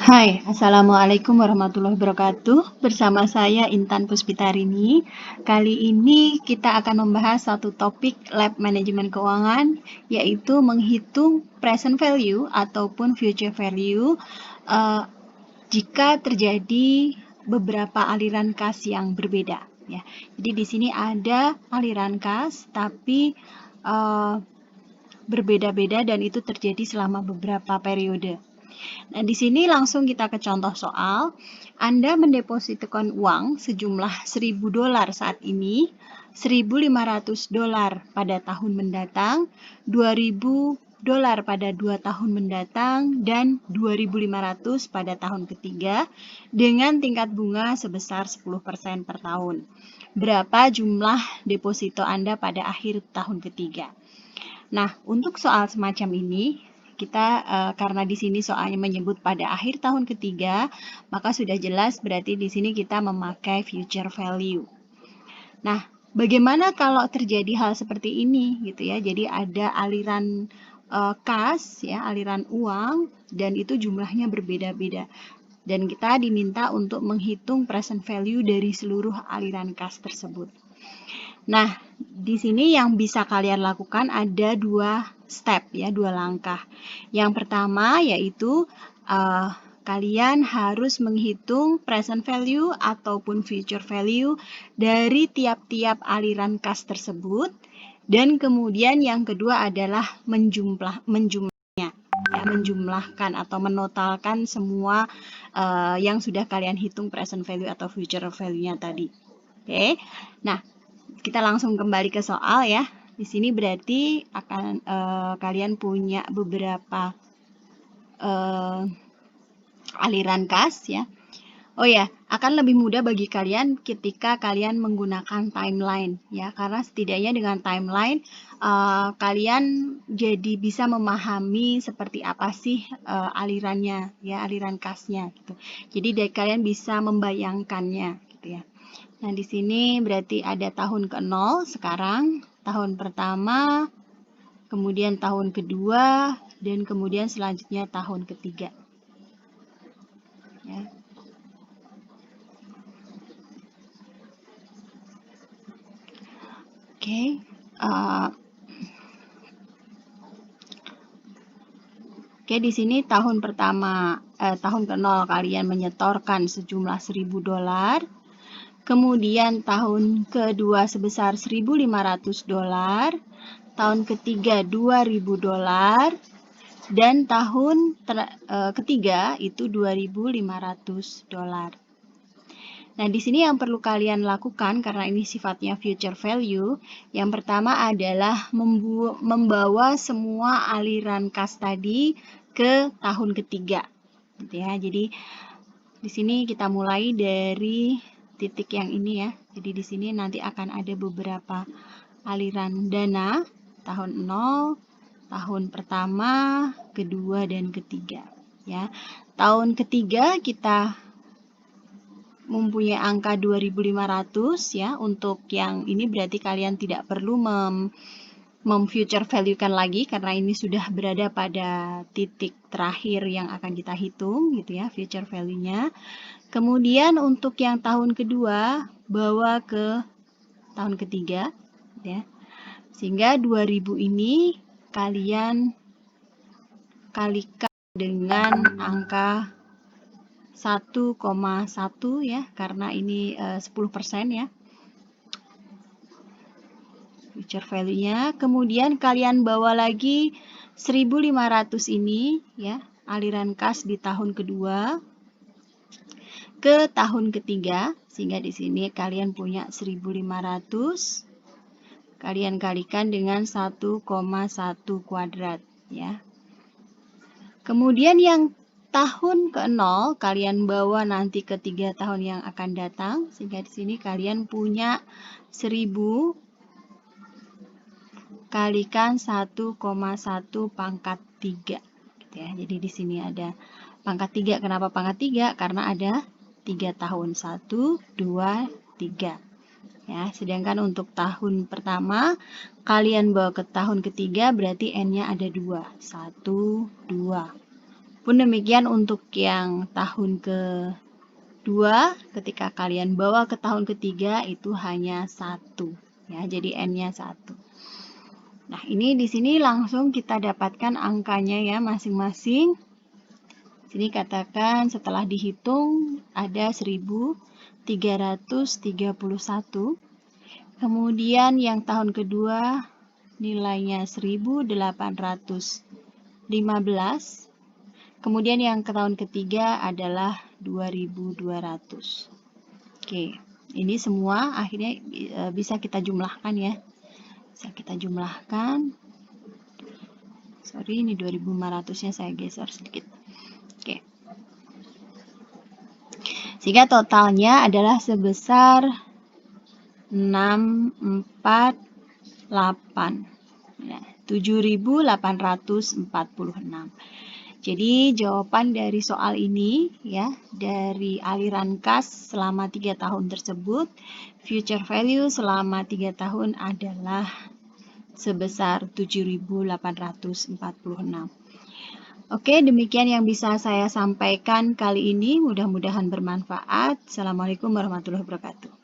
Hai, Assalamualaikum warahmatullahi wabarakatuh. Bersama saya Intan Puspitarini. Kali ini kita akan membahas satu topik lab manajemen keuangan, yaitu menghitung present value ataupun future value jika terjadi beberapa aliran kas yang berbeda. Ya, jadi di sini ada aliran kas, tapi berbeda-beda dan itu terjadi selama beberapa periode. Nah, di sini langsung kita ke contoh soal. Anda mendepositkan uang sejumlah $1.000 saat ini, $1.500 pada tahun mendatang, $2.000 pada 2 tahun mendatang, dan $2.500 pada tahun ketiga dengan tingkat bunga sebesar 10% per tahun. Berapa jumlah deposito Anda pada akhir tahun ketiga? Nah, untuk soal semacam ini, kita karena di sini soalnya menyebut pada akhir tahun ketiga, maka sudah jelas berarti di sini kita memakai future value. Nah, bagaimana kalau terjadi hal seperti ini gitu ya? Jadi ada aliran kas ya, aliran uang dan itu jumlahnya berbeda-beda. Dan kita diminta untuk menghitung present value dari seluruh aliran kas tersebut. Nah, di sini yang bisa kalian lakukan ada 2 step ya, 2 langkah. Yang pertama yaitu kalian harus menghitung present value ataupun future value dari tiap-tiap aliran kas tersebut. Dan kemudian yang kedua adalah menjumlahnya, ya, menjumlahkan atau menotalkan semua yang sudah kalian hitung present value atau future value-nya tadi. Oke. Nah, kita langsung kembali ke soal ya. Di sini berarti akan kalian punya beberapa aliran kas ya. Oh ya, akan lebih mudah bagi kalian ketika kalian menggunakan timeline ya, karena setidaknya dengan timeline kalian jadi bisa memahami seperti apa sih alirannya ya, aliran kasnya gitu. Jadi kalian bisa membayangkannya gitu ya. Nah, di sini berarti ada tahun ke-0 sekarang, tahun pertama, kemudian tahun kedua, dan kemudian selanjutnya tahun ketiga. Ya. Oke. Oke, di sini tahun pertama, tahun ke-0 kalian menyetorkan sejumlah $1.000. Kemudian tahun kedua sebesar $1.500, tahun ketiga $2.000, dan tahun ketiga itu $2.500. Nah, di sini yang perlu kalian lakukan karena ini sifatnya future value, yang pertama adalah membawa semua aliran kas tadi ke tahun ketiga. Gitu ya. Jadi di sini kita mulai dari titik yang ini ya. Jadi di sini nanti akan ada beberapa aliran dana tahun 0, tahun pertama, kedua, dan ketiga ya. Tahun ketiga kita mempunyai angka 2.500 ya. Untuk yang ini berarti kalian tidak perlu future value-kan lagi karena ini sudah berada pada titik terakhir yang akan kita hitung gitu ya, future value-nya. Kemudian untuk yang tahun kedua bawa ke tahun ketiga ya. Sehingga 2000 ini kalian kalikan dengan angka 1,1 ya, karena ini 10% ya. Future value-nya. Kemudian kalian bawa lagi 1.500 ini ya, aliran kas di tahun kedua ke tahun ketiga, sehingga di sini kalian punya 1.500 kalian kalikan dengan 1,1 kuadrat ya. Kemudian yang tahun ke-0 kalian bawa nanti ke 3 tahun yang akan datang, sehingga di sini kalian punya 1.000 kalikan 1,1 pangkat 3 gitu ya. Jadi di sini ada pangkat 3. Kenapa pangkat 3? Karena ada 3 tahun. 1, 2, 3. Ya, sedangkan untuk tahun pertama kalian bawa ke tahun ketiga berarti N-nya ada 2. 1, 2. Pun demikian untuk yang tahun kedua, ketika kalian bawa ke tahun ketiga itu hanya 1. Ya, jadi N-nya 1. Nah, ini di sini langsung kita dapatkan angkanya ya masing-masing. Sini katakan setelah dihitung ada 1331. Kemudian yang tahun kedua nilainya 1815. Kemudian yang ke tahun ketiga adalah 2200. Oke, ini semua akhirnya bisa kita jumlahkan ya. Bisa kita jumlahkan. Sorry, ini 2500-nya saya geser sedikit. Oke. Sehingga totalnya adalah sebesar 648. Nah, 7.846. Jadi jawaban dari soal ini ya, dari aliran kas selama 3 tahun tersebut, future value selama 3 tahun adalah sebesar 7.846. Oke, demikian yang bisa saya sampaikan kali ini. Mudah-mudahan bermanfaat. Assalamualaikum warahmatullahi wabarakatuh.